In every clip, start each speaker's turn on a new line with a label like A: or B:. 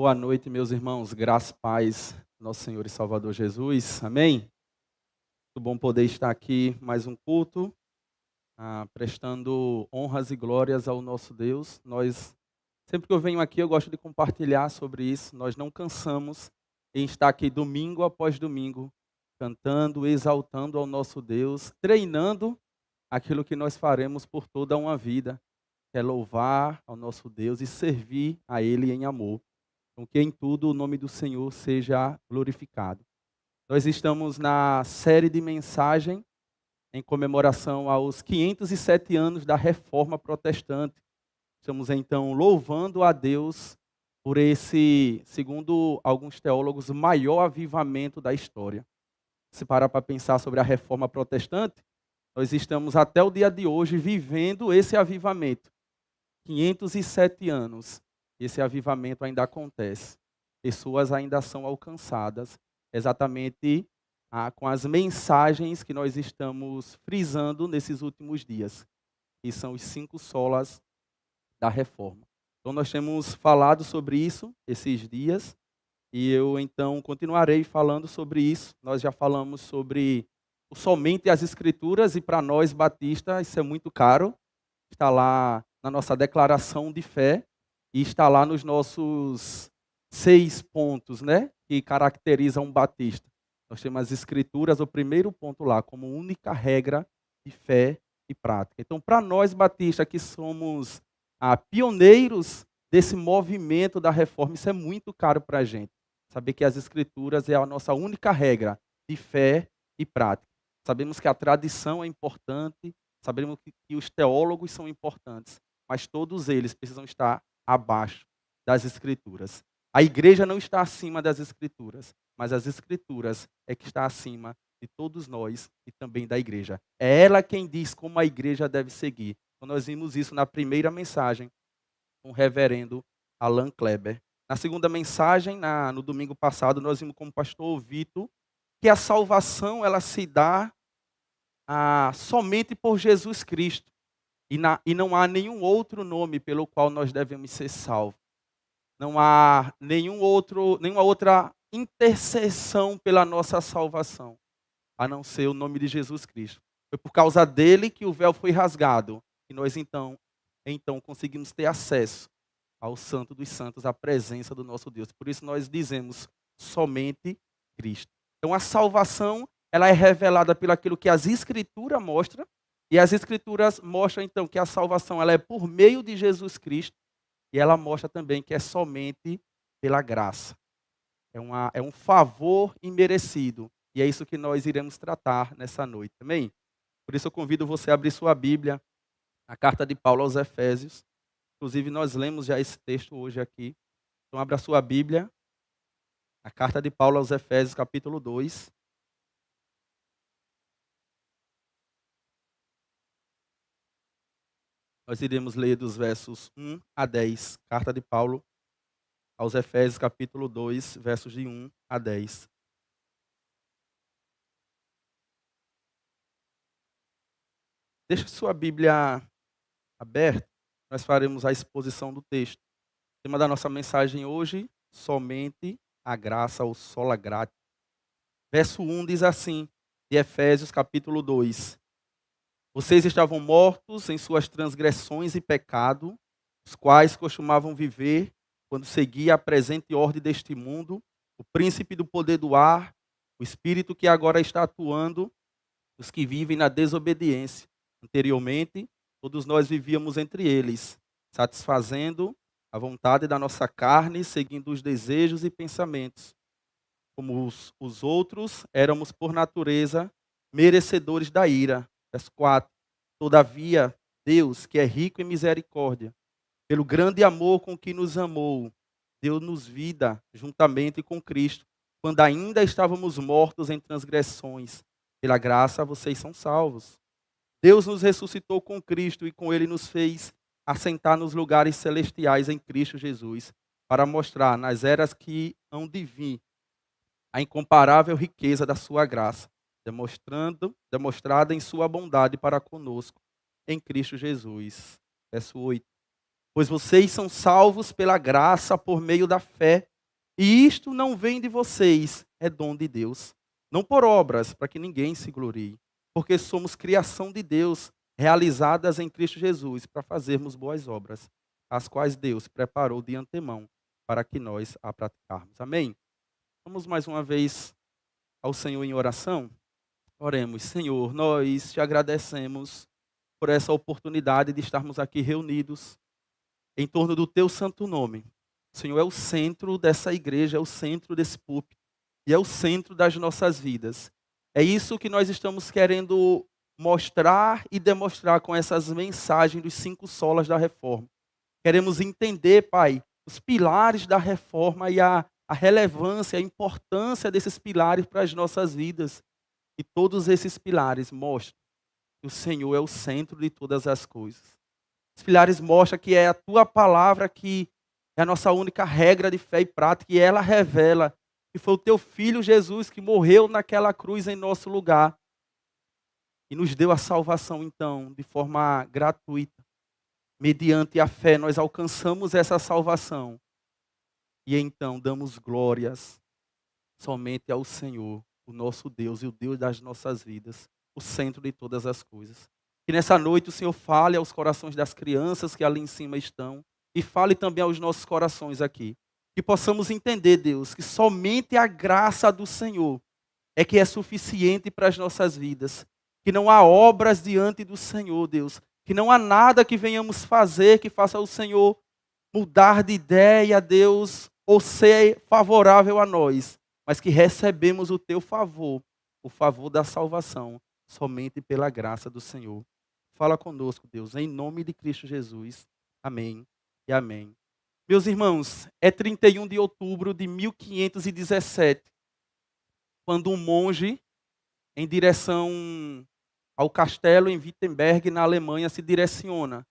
A: Boa noite, meus irmãos. Graça e paz, nosso Senhor e Salvador Jesus. Amém? Muito bom poder estar aqui mais um culto, prestando honras e glórias ao nosso Deus. Sempre que eu venho aqui, eu gosto de compartilhar sobre isso. Nós não cansamos em estar aqui domingo após domingo, cantando, exaltando ao nosso Deus, treinando aquilo que nós faremos por toda uma vida, que é louvar ao nosso Deus e servir a Ele em amor. Então, que em tudo o nome do Senhor seja glorificado. Nós estamos na série de mensagem em comemoração aos 507 anos da Reforma Protestante. Estamos então louvando a Deus por esse, segundo alguns teólogos, maior avivamento da história. Se parar para pensar sobre a Reforma Protestante, nós estamos até o dia de hoje vivendo esse avivamento. 507 anos. Esse avivamento ainda acontece. Pessoas ainda são alcançadas, exatamente com as mensagens que nós estamos frisando nesses últimos dias, que são os 5 solas da reforma. Então nós temos falado sobre isso esses dias, e eu então continuarei falando sobre isso. Nós já falamos sobre somente as Escrituras, e para nós batistas isso é muito caro. Está lá na nossa declaração de fé e está lá nos nossos 6 pontos, né, que caracterizam um batista. Nós temos as escrituras, o primeiro ponto lá, como única regra de fé e prática. Então, para nós batistas que somos pioneiros desse movimento da reforma, isso é muito caro para a gente. Saber que as escrituras é a nossa única regra de fé e prática. Sabemos que a tradição é importante, sabemos que os teólogos são importantes, mas todos eles precisam estar abaixo das Escrituras. A igreja não está acima das Escrituras, mas as Escrituras é que está acima de todos nós e também da igreja. É ela quem diz como a igreja deve seguir. Então, nós vimos isso na primeira mensagem com o reverendo Alan Kleber. Na segunda mensagem, no domingo passado, nós vimos com o pastor Vitor que a salvação ela se dá somente por Jesus Cristo. E não há nenhum outro nome pelo qual nós devemos ser salvos. Não há nenhuma outra intercessão pela nossa salvação, a não ser o nome de Jesus Cristo. Foi por causa dele que o véu foi rasgado. E nós então conseguimos ter acesso ao Santo dos Santos, à presença do nosso Deus. Por isso nós dizemos somente Cristo. Então a salvação ela é revelada pelo aquilo que as Escrituras mostram, e as Escrituras mostram então que a salvação ela é por meio de Jesus Cristo, e ela mostra também que é somente pela graça. É um favor imerecido, e é isso que nós iremos tratar nessa noite, amém? Por isso eu convido você a abrir sua Bíblia, a carta de Paulo aos Efésios. Inclusive nós lemos já esse texto hoje aqui. Então abra sua Bíblia, a carta de Paulo aos Efésios, capítulo 2. Nós iremos ler dos versos 1 a 10. Carta de Paulo aos Efésios, capítulo 2, versos de 1 a 10. Deixa sua Bíblia aberta, nós faremos a exposição do texto. O tema da nossa mensagem hoje, somente a graça ou sola gratia. Verso 1 diz assim, de Efésios, capítulo 2. Vocês estavam mortos em suas transgressões e pecado, os quais costumavam viver quando seguia a presente ordem deste mundo, o príncipe do poder do ar, o espírito que agora está atuando, os que vivem na desobediência. Anteriormente, todos nós vivíamos entre eles, satisfazendo a vontade da nossa carne, seguindo os desejos e pensamentos. Como os outros, éramos por natureza merecedores da ira. Verso 4. Todavia, Deus, que é rico em misericórdia, pelo grande amor com que nos amou, deu-nos vida juntamente com Cristo, quando ainda estávamos mortos em transgressões. Pela graça vocês são salvos. Deus nos ressuscitou com Cristo e com Ele nos fez assentar nos lugares celestiais em Cristo Jesus, para mostrar nas eras que hão de vir a incomparável riqueza da sua graça, demonstrada em sua bondade para conosco em Cristo Jesus. Verso 8. Pois vocês são salvos pela graça por meio da fé. E isto não vem de vocês, é dom de Deus. Não por obras, para que ninguém se glorie. Porque somos criação de Deus, realizadas em Cristo Jesus, para fazermos boas obras, as quais Deus preparou de antemão para que nós a praticarmos. Amém? Vamos mais uma vez ao Senhor em oração? Oremos. Senhor, nós te agradecemos por essa oportunidade de estarmos aqui reunidos em torno do teu santo nome. O Senhor é o centro dessa igreja, é o centro desse púlpito e é o centro das nossas vidas. É isso que nós estamos querendo mostrar e demonstrar com essas mensagens dos 5 solas da reforma. Queremos entender, Pai, os pilares da reforma e a relevância, a importância desses pilares para as nossas vidas. E todos esses pilares mostram que o Senhor é o centro de todas as coisas. Os pilares mostram que é a tua palavra que é a nossa única regra de fé e prática, e ela revela que foi o teu filho Jesus que morreu naquela cruz em nosso lugar e nos deu a salvação, então, de forma gratuita. Mediante a fé, nós alcançamos essa salvação e então damos glórias somente ao Senhor, o nosso Deus e o Deus das nossas vidas, o centro de todas as coisas. Que nessa noite o Senhor fale aos corações das crianças que ali em cima estão e fale também aos nossos corações aqui. Que possamos entender, Deus, que somente a graça do Senhor é que é suficiente para as nossas vidas. Que não há obras diante do Senhor, Deus. Que não há nada que venhamos fazer que faça o Senhor mudar de ideia, Deus, ou ser favorável a nós. Mas que recebemos o teu favor, o favor da salvação, somente pela graça do Senhor. Fala conosco, Deus, em nome de Cristo Jesus. Amém e amém. Meus irmãos, é 31 de outubro de 1517, quando um monge, em direção ao castelo em Wittenberg, na Alemanha, se direciona.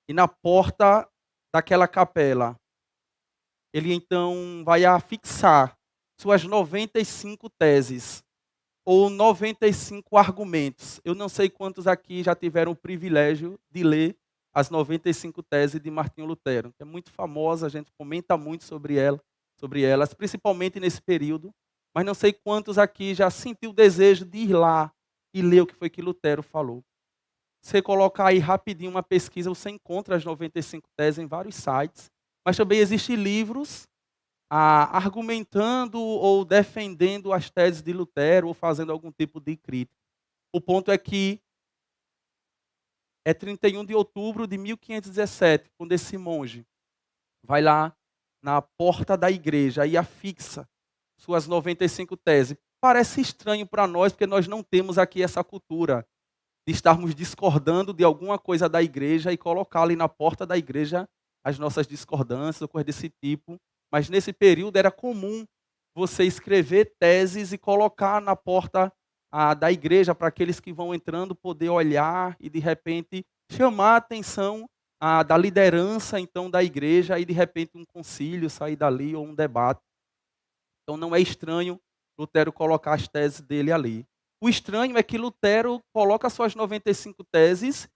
A: E na porta daquela capela, ele então vai afixar suas 95 teses, ou 95 argumentos. Eu não sei quantos aqui já tiveram o privilégio de ler as 95 teses de Martinho Lutero, que é muito famosa, a gente comenta muito sobre elas, principalmente nesse período, mas não sei quantos aqui já sentiu o desejo de ir lá e ler o que foi que Lutero falou. Você colocar aí rapidinho uma pesquisa, você encontra as 95 teses em vários sites, mas também existem livros argumentando ou defendendo as teses de Lutero ou fazendo algum tipo de crítica. O ponto é que é 31 de outubro de 1517, quando esse monge vai lá na porta da igreja e afixa suas 95 teses. Parece estranho para nós, porque nós não temos aqui essa cultura de estarmos discordando de alguma coisa da igreja e colocar ali na porta da igreja as nossas discordâncias ou coisas desse tipo. Mas nesse período era comum você escrever teses e colocar na porta da igreja para aqueles que vão entrando poder olhar e de repente chamar a atenção da liderança então da igreja e de repente um concílio sair dali ou um debate. Então não é estranho Lutero colocar as teses dele ali. O estranho é que Lutero coloca suas 95 teses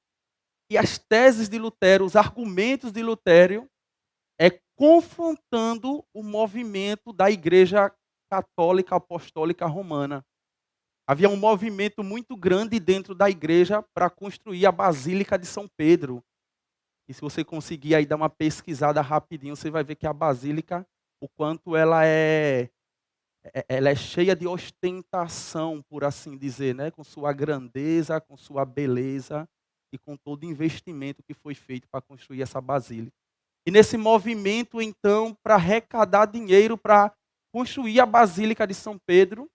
A: e as teses de Lutero, os argumentos de Lutero, é confrontando o movimento da Igreja Católica Apostólica Romana. Havia um movimento muito grande dentro da igreja para construir a Basílica de São Pedro. E se você conseguir aí dar uma pesquisada rapidinho, você vai ver que a Basílica, o quanto ela é cheia de ostentação, por assim dizer, né? Com sua grandeza, com sua beleza e com todo o investimento que foi feito para construir essa basílica. E nesse movimento, então, para arrecadar dinheiro para construir a Basílica de São Pedro,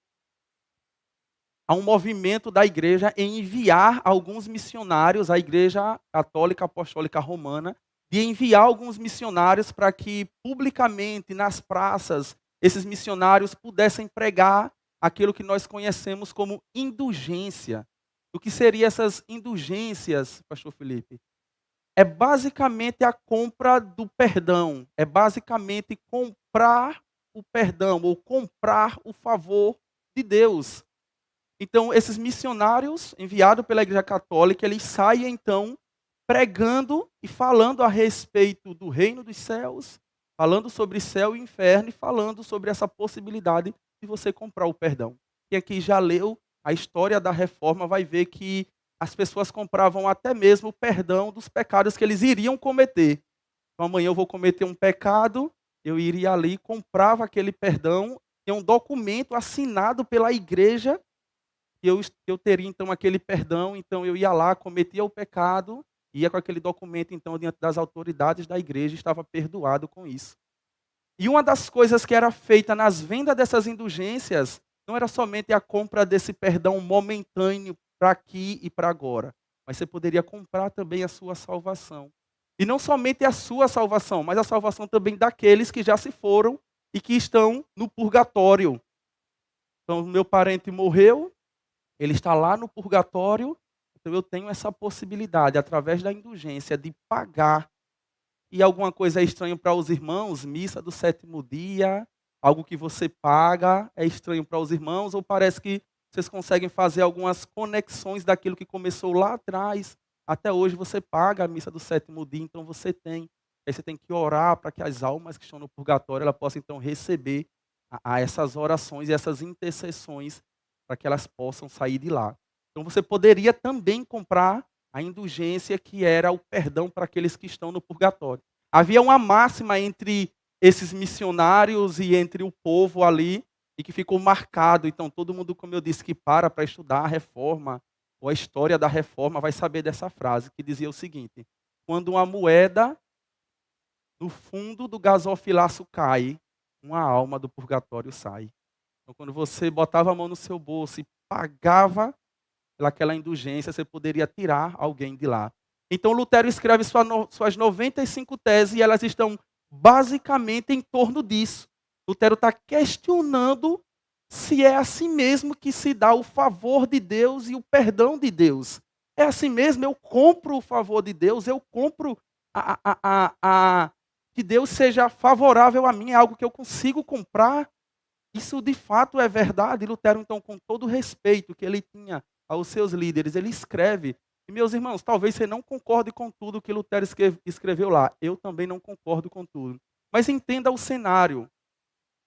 A: há um movimento da igreja em enviar alguns missionários à Igreja Católica Apostólica Romana, de enviar alguns missionários para que publicamente, nas praças, esses missionários pudessem pregar aquilo que nós conhecemos como indulgência. O que seriam essas indulgências, pastor Felipe? É basicamente a compra do perdão. É basicamente comprar o perdão ou comprar o favor de Deus. Então, esses missionários enviados pela Igreja Católica, eles saem então pregando e falando a respeito do reino dos céus, falando sobre céu e inferno e falando sobre essa possibilidade de você comprar o perdão. Quem aqui já leu a história da reforma vai ver que as pessoas compravam até mesmo o perdão dos pecados que eles iriam cometer. Então, amanhã eu vou cometer um pecado, eu iria ali, comprava aquele perdão, tem um documento assinado pela igreja, que eu teria então aquele perdão, então eu ia lá, cometia o pecado, ia com aquele documento então diante das autoridades da igreja, e estava perdoado com isso. E uma das coisas que era feita nas vendas dessas indulgências, não era somente a compra desse perdão momentâneo para aqui e para agora, mas você poderia comprar também a sua salvação. E não somente a sua salvação, mas a salvação também daqueles que já se foram e que estão no purgatório. Então, meu parente morreu, ele está lá no purgatório, então eu tenho essa possibilidade, através da indulgência, de pagar. E alguma coisa é estranho para os irmãos, missa do sétimo dia, algo que você paga é estranho para os irmãos, ou parece que vocês conseguem fazer algumas conexões daquilo que começou lá atrás, até hoje você paga a missa do sétimo dia, então você tem. Aí você tem que orar para que as almas que estão no purgatório, ela possam então receber a essas orações e essas intercessões para que elas possam sair de lá. Então você poderia também comprar a indulgência, que era o perdão para aqueles que estão no purgatório. Havia uma máxima entre esses missionários e entre o povo ali, e que ficou marcado. Então todo mundo, como eu disse, que para estudar a reforma, ou a história da reforma, vai saber dessa frase, que dizia o seguinte: quando uma moeda no fundo do gasofilaço cai, uma alma do purgatório sai. Então, quando você botava a mão no seu bolso e pagava pelaquela indulgência, você poderia tirar alguém de lá. Então, Lutero escreve suas 95 teses e elas estão basicamente em torno disso. Lutero está questionando se é assim mesmo que se dá o favor de Deus e o perdão de Deus. É assim mesmo? Eu compro o favor de Deus, eu compro que Deus seja favorável a mim, é algo que eu consigo comprar. Isso de fato é verdade. Lutero, então, com todo o respeito que ele tinha aos seus líderes, ele escreve. E, meus irmãos, talvez você não concorde com tudo que Lutero escreveu lá. Eu também não concordo com tudo. Mas entenda o cenário.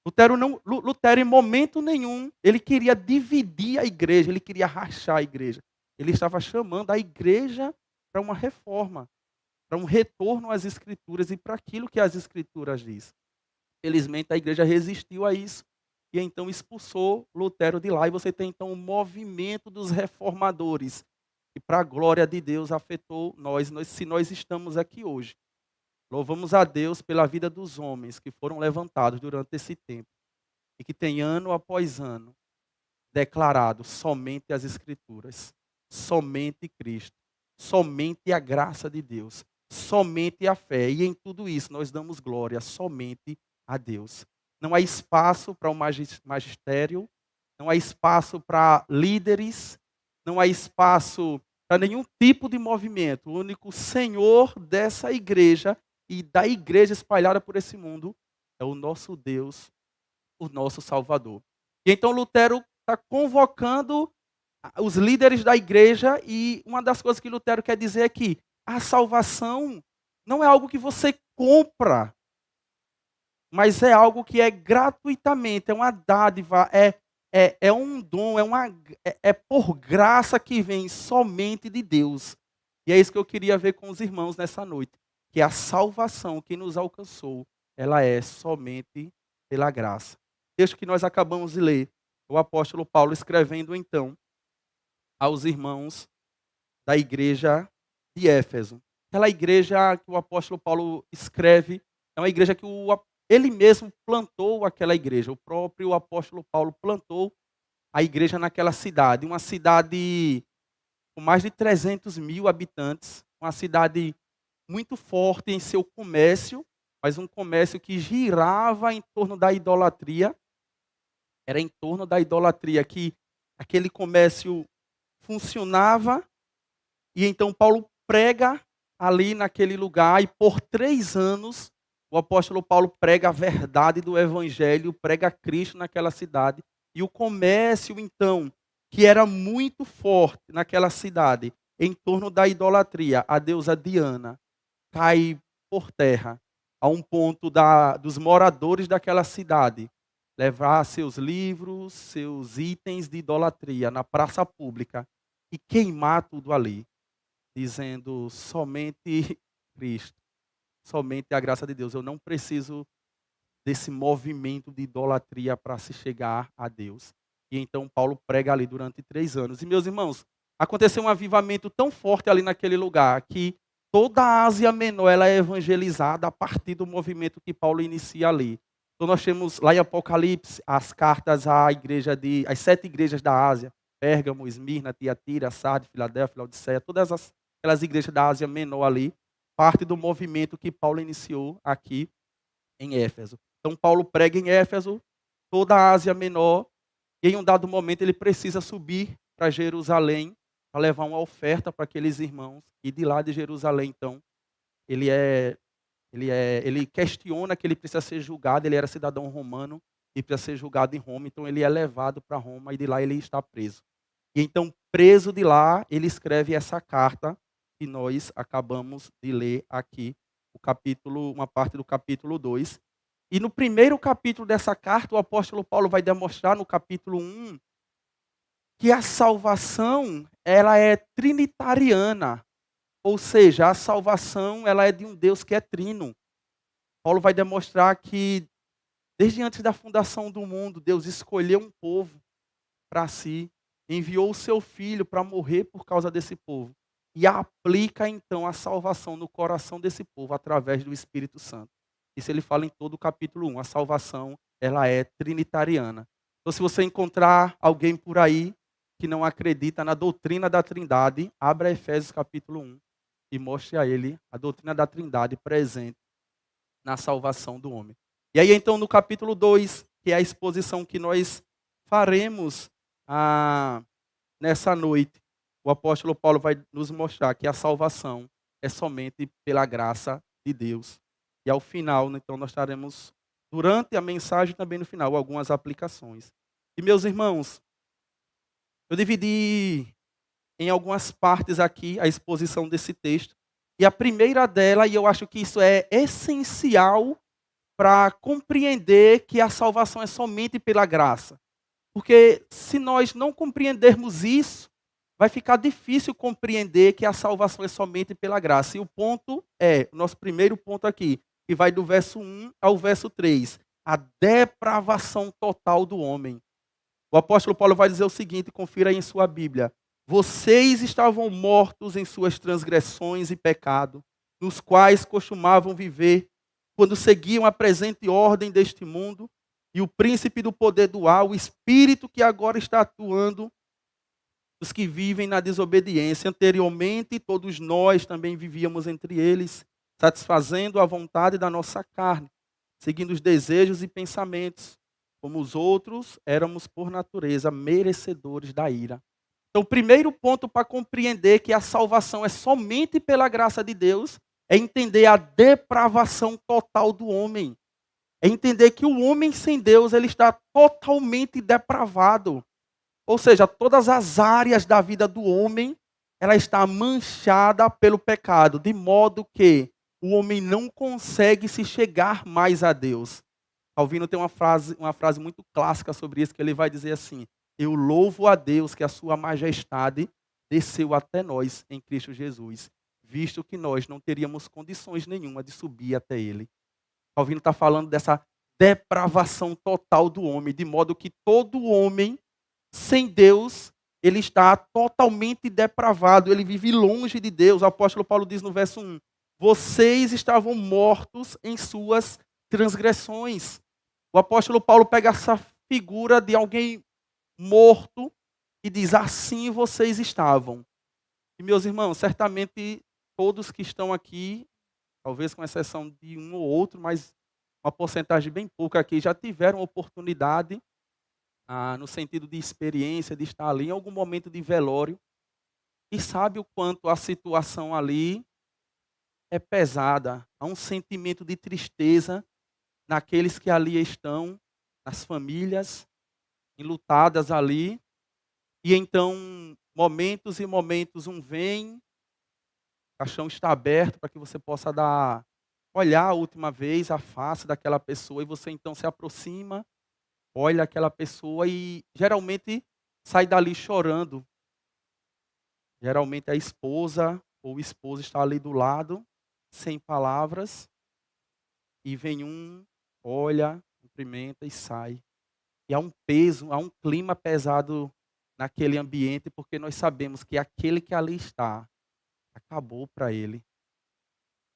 A: Lutero, em momento nenhum, ele queria dividir a igreja, ele queria rachar a igreja. Ele estava chamando a igreja para uma reforma, para um retorno às Escrituras e para aquilo que as Escrituras diz. Felizmente, a igreja resistiu a isso e então expulsou Lutero de lá. E você tem então o movimento dos reformadores, que para a glória de Deus afetou nós, se nós estamos aqui hoje. Louvamos a Deus pela vida dos homens que foram levantados durante esse tempo e que tem ano após ano declarado somente as Escrituras, somente Cristo, somente a graça de Deus, somente a fé. E em tudo isso nós damos glória somente a Deus. Não há espaço para o magistério, não há espaço para líderes, não há espaço para nenhum tipo de movimento. O único Senhor dessa igreja e da igreja espalhada por esse mundo é o nosso Deus, o nosso Salvador. E então Lutero está convocando os líderes da igreja, e uma das coisas que Lutero quer dizer é que a salvação não é algo que você compra, mas é algo que é gratuitamente, é uma dádiva, é um dom, é por graça que vem somente de Deus. E é isso que eu queria ver com os irmãos nessa noite, que a salvação que nos alcançou, ela é somente pela graça. Texto que nós acabamos de ler, o apóstolo Paulo escrevendo então aos irmãos da igreja de Éfeso. Aquela igreja que o apóstolo Paulo escreve, é uma igreja que ele mesmo plantou aquela igreja. O próprio apóstolo Paulo plantou a igreja naquela cidade. Uma cidade com mais de 300 mil habitantes. Uma cidade muito forte em seu comércio, mas um comércio que girava em torno da idolatria. Era em torno da idolatria que aquele comércio funcionava. E então Paulo prega ali naquele lugar, e por 3 anos o apóstolo Paulo prega a verdade do evangelho, prega Cristo naquela cidade. E o comércio, então, que era muito forte naquela cidade, em torno da idolatria, a deusa Diana, cai por terra. a um ponto dos moradores daquela cidade levar seus livros, seus itens de idolatria na praça pública e queimar tudo ali, dizendo somente Cristo, somente a graça de Deus. Eu não preciso desse movimento de idolatria para se chegar a Deus. E então Paulo prega ali durante 3 anos. E meus irmãos, aconteceu um avivamento tão forte ali naquele lugar que toda a Ásia Menor ela é evangelizada a partir do movimento que Paulo inicia ali. Então nós temos lá em Apocalipse as cartas às 7 igrejas da Ásia: Pérgamo, Esmirna, Tiatira, Sardes, Filadélfia, Laodiceia, aquelas igrejas da Ásia Menor ali, parte do movimento que Paulo iniciou aqui em Éfeso. Então Paulo prega em Éfeso, toda a Ásia Menor, e em um dado momento ele precisa subir para Jerusalém para levar uma oferta para aqueles irmãos. E de lá de Jerusalém, então, ele ele questiona que ele precisa ser julgado. Ele era cidadão romano e precisa ser julgado em Roma. Então ele é levado para Roma e de lá ele está preso. E então, preso de lá, ele escreve essa carta que nós acabamos de ler aqui, uma parte do capítulo 2. E no primeiro capítulo dessa carta, o apóstolo Paulo vai demonstrar no capítulo 1 que a salvação ela é trinitariana, ou seja, a salvação ela é de um Deus que é trino. Paulo vai demonstrar que desde antes da fundação do mundo, Deus escolheu um povo para si, enviou o seu filho para morrer por causa desse povo e aplica então a salvação no coração desse povo através do Espírito Santo. Isso ele fala em todo o capítulo 1. A salvação, ela é trinitariana. Então, se você encontrar alguém por aí que não acredita na doutrina da Trindade, abra Efésios capítulo 1 e mostre a ele a doutrina da Trindade presente na salvação do homem. E aí, então, no capítulo 2, que é a exposição que nós faremos nessa noite, o apóstolo Paulo vai nos mostrar que a salvação é somente pela graça de Deus. E ao final, então, nós estaremos, durante a mensagem também no final, algumas aplicações. E meus irmãos, eu dividi em algumas partes aqui a exposição desse texto. E a primeira dela, e eu acho que isso é essencial para compreender que a salvação é somente pela graça. Porque se nós não compreendermos isso, vai ficar difícil compreender que a salvação é somente pela graça. E o nosso primeiro ponto aqui, que vai do verso 1 ao verso 3, a depravação total do homem. O apóstolo Paulo vai dizer o seguinte, confira aí em sua Bíblia: vocês estavam mortos em suas transgressões e pecado, nos quais costumavam viver, quando seguiam a presente ordem deste mundo, e o príncipe do poder do ar, o espírito que agora está atuando nos que vivem na desobediência. Anteriormente, todos nós também vivíamos entre eles, satisfazendo a vontade da nossa carne, seguindo os desejos e pensamentos. Como os outros, éramos por natureza merecedores da ira. Então, o primeiro ponto para compreender que a salvação é somente pela graça de Deus é entender a depravação total do homem. É entender que o homem sem Deus ele está totalmente depravado. Ou seja, todas as áreas da vida do homem, ela está manchada pelo pecado, de modo que o homem não consegue se chegar mais a Deus. Calvino tem uma frase muito clássica sobre isso, que ele vai dizer assim: eu louvo a Deus que a sua majestade desceu até nós em Cristo Jesus, visto que nós não teríamos condições nenhuma de subir até ele. Calvino está falando dessa depravação total do homem, de modo que todo homem sem Deus, ele está totalmente depravado, ele vive longe de Deus. O apóstolo Paulo diz no verso 1, vocês estavam mortos em suas transgressões. O apóstolo Paulo pega essa figura de alguém morto e diz, assim vocês estavam. E meus irmãos, certamente todos que estão aqui, talvez com exceção de um ou outro, mas uma porcentagem bem pouca aqui, já tiveram oportunidade, no sentido de experiência, de estar ali em algum momento de velório, e sabe o quanto a situação ali é pesada. Há um sentimento de tristeza naqueles que ali estão, nas famílias, enlutadas ali, e então momentos e momentos, um vem, o caixão está aberto para que você possa dar olhar a última vez a face daquela pessoa e você então se aproxima, olha aquela pessoa e geralmente sai dali chorando. Geralmente a esposa ou o esposo está ali do lado, sem palavras, e vem um, olha, cumprimenta e sai. E há um peso, há um clima pesado naquele ambiente, porque nós sabemos que aquele que ali está, acabou para ele.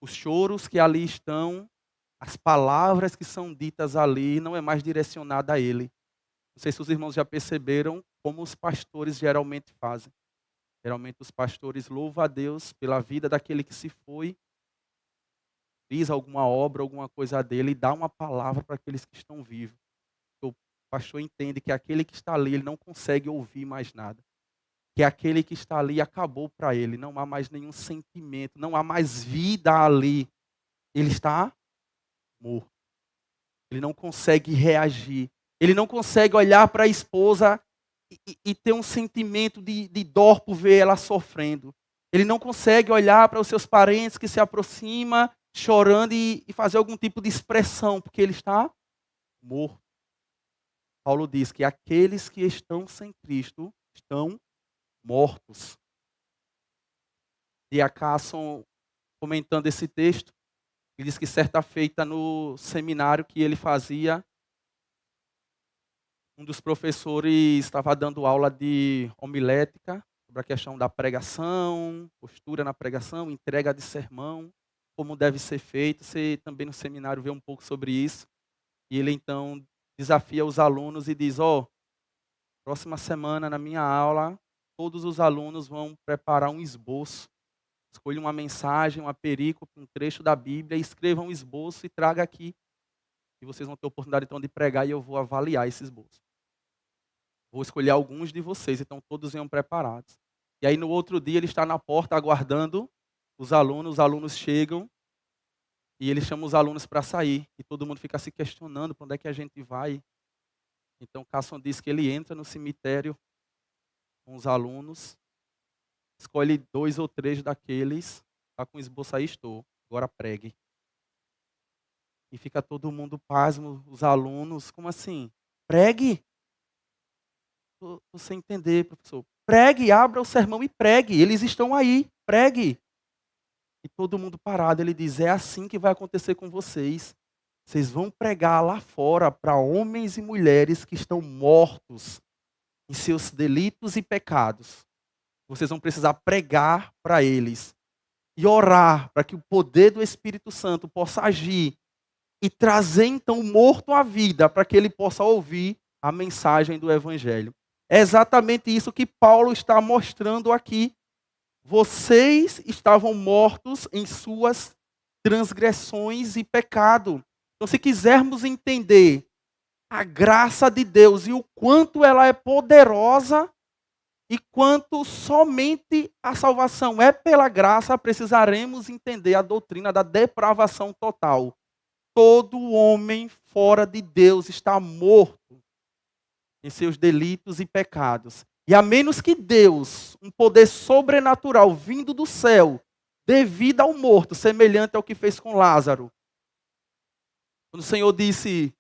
A: Os choros que ali estão, as palavras que são ditas ali, não é mais direcionada a ele. Não sei se os irmãos já perceberam como os pastores geralmente fazem. Geralmente os pastores louvam a Deus pela vida daquele que se foi, diz alguma obra, alguma coisa dele e dá uma palavra para aqueles que estão vivos. O pastor entende que aquele que está ali, ele não consegue ouvir mais nada. Que aquele que está ali acabou para ele, não há mais nenhum sentimento, não há mais vida ali. Ele está morto. Ele não consegue reagir. Ele não consegue olhar para a esposa e ter um sentimento de dor por ver ela sofrendo. Ele não consegue olhar para os seus parentes que se aproximam, chorando e fazer algum tipo de expressão, porque ele está morto. Paulo diz que aqueles que estão sem Cristo estão mortos. E a Carson, comentando esse texto, ele diz que certa feita no seminário que ele fazia, um dos professores estava dando aula de homilética sobre a questão da pregação, postura na pregação, entrega de sermão, como deve ser feito. Você também no seminário vê um pouco sobre isso. E ele então desafia os alunos e diz: próxima semana na minha aula, todos os alunos vão preparar um esboço. Escolha uma mensagem, uma perícope, um trecho da Bíblia, escreva um esboço e traga aqui. E vocês vão ter a oportunidade então de pregar e eu vou avaliar esse esboço. Vou escolher alguns de vocês, então todos venham preparados. E aí no outro dia ele está na porta aguardando os alunos chegam e ele chama os alunos para sair. E todo mundo fica se questionando para onde é que a gente vai. Então Carson diz que ele entra no cemitério com os alunos, escolhe 2 ou 3 daqueles, está com o esboço aí, estou, agora pregue. E fica todo mundo pasmo, os alunos, como assim? Pregue? Estou sem entender, professor. Pregue, abra o sermão e pregue, eles estão aí, pregue. E todo mundo parado, ele diz, é assim que vai acontecer com vocês. Vocês vão pregar lá fora para homens e mulheres que estão mortos em seus delitos e pecados. Vocês vão precisar pregar para eles e orar para que o poder do Espírito Santo possa agir e trazer então o morto à vida para que ele possa ouvir a mensagem do Evangelho. É exatamente isso que Paulo está mostrando aqui. Vocês estavam mortos em suas transgressões e pecado. Então, se quisermos entender a graça de Deus e o quanto ela é poderosa e quanto somente a salvação é pela graça, precisaremos entender a doutrina da depravação total. Todo homem fora de Deus está morto em seus delitos e pecados. E a menos que Deus, um poder sobrenatural vindo do céu, dê vida ao morto, semelhante ao que fez com Lázaro. Quando o Senhor disse,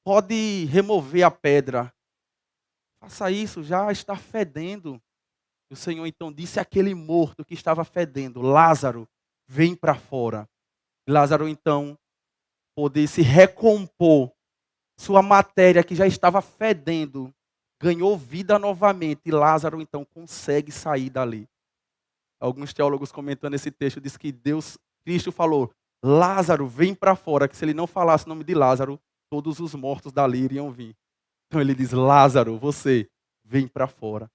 A: pode remover a pedra, faça isso, já está fedendo. E o Senhor então disse àquele morto que estava fedendo, Lázaro, vem para fora. E Lázaro então poder se recompor, sua matéria que já estava fedendo, ganhou vida novamente. E Lázaro então consegue sair dali. Alguns teólogos comentando esse texto diz que Cristo falou, Lázaro, vem para fora, que se ele não falasse o nome de Lázaro, todos os mortos dali iriam vir. Então ele diz, Lázaro, você, vem para fora.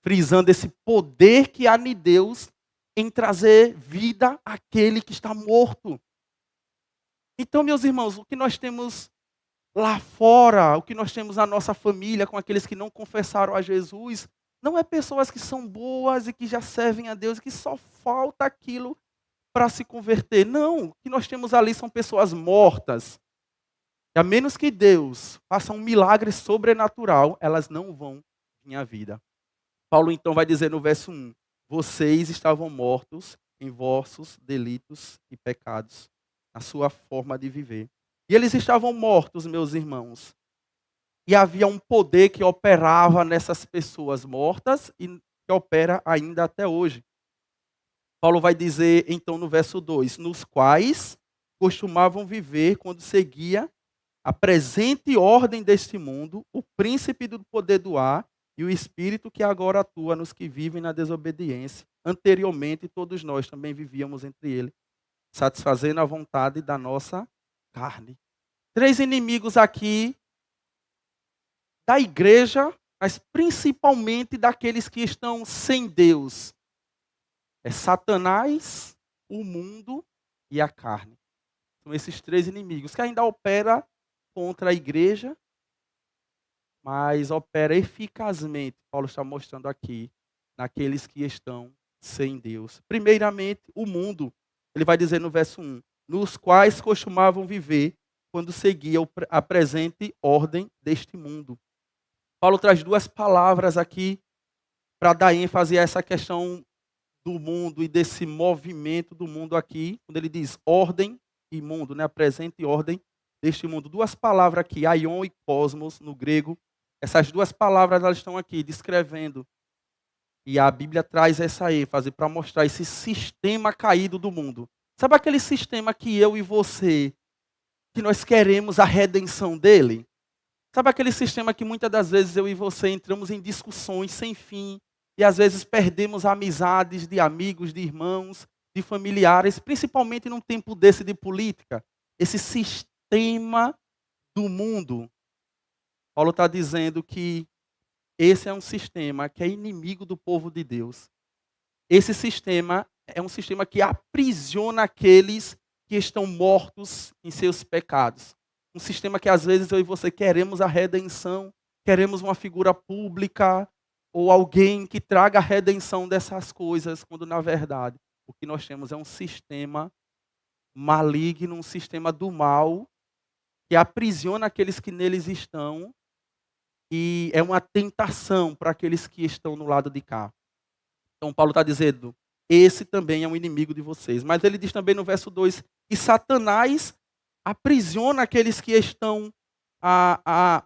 A: Frisando esse poder que há em Deus em trazer vida àquele que está morto. Então, meus irmãos, o que nós temos lá fora, o que nós temos na nossa família, com aqueles que não confessaram a Jesus, não é pessoas que são boas e que já servem a Deus, e que só falta aquilo para se converter. Não, o que nós temos ali são pessoas mortas. E a menos que Deus faça um milagre sobrenatural, elas não vão vir à vida. Paulo então vai dizer no verso 1, vocês estavam mortos em vossos delitos e pecados. na sua forma de viver. E eles estavam mortos, meus irmãos. E havia um poder que operava nessas pessoas mortas e que opera ainda até hoje. Paulo vai dizer, então, no verso 2: nos quais costumavam viver quando seguia a presente ordem deste mundo, o príncipe do poder do ar e o espírito que agora atua nos que vivem na desobediência. Anteriormente, todos nós também vivíamos entre ele, satisfazendo a vontade da nossa carne. Três inimigos aqui da igreja, mas principalmente daqueles que estão sem Deus. É Satanás, o mundo e a carne. São esses três inimigos que ainda opera contra a igreja, mas opera eficazmente, Paulo está mostrando aqui, naqueles que estão sem Deus. Primeiramente, o mundo. Ele vai dizer no verso 1, nos quais costumavam viver quando seguia a presente ordem deste mundo. Paulo traz duas palavras aqui para dar ênfase a essa questão do mundo e desse movimento do mundo aqui, quando ele diz ordem e mundo, né? A presente ordem deste mundo. Duas palavras aqui, aion e cosmos, no grego. Essas duas palavras elas estão aqui descrevendo. E a Bíblia traz essa ênfase para mostrar esse sistema caído do mundo. Sabe aquele sistema que eu e você, que nós queremos a redenção dele? Sabe aquele sistema que muitas das vezes eu e você entramos em discussões sem fim e às vezes perdemos amizades de amigos, de irmãos, de familiares, principalmente num tempo desse de política? Esse sistema do mundo. Paulo está dizendo que esse é um sistema que é inimigo do povo de Deus. Esse sistema é um sistema que aprisiona aqueles que estão mortos em seus pecados. Um sistema que às vezes eu e você queremos a redenção, queremos uma figura pública ou alguém que traga a redenção dessas coisas, quando na verdade o que nós temos é um sistema maligno, um sistema do mal, que aprisiona aqueles que neles estão e é uma tentação para aqueles que estão no lado de cá. Então Paulo está dizendo, esse também é um inimigo de vocês. Mas ele diz também no verso 2, que Satanás aprisiona aqueles que estão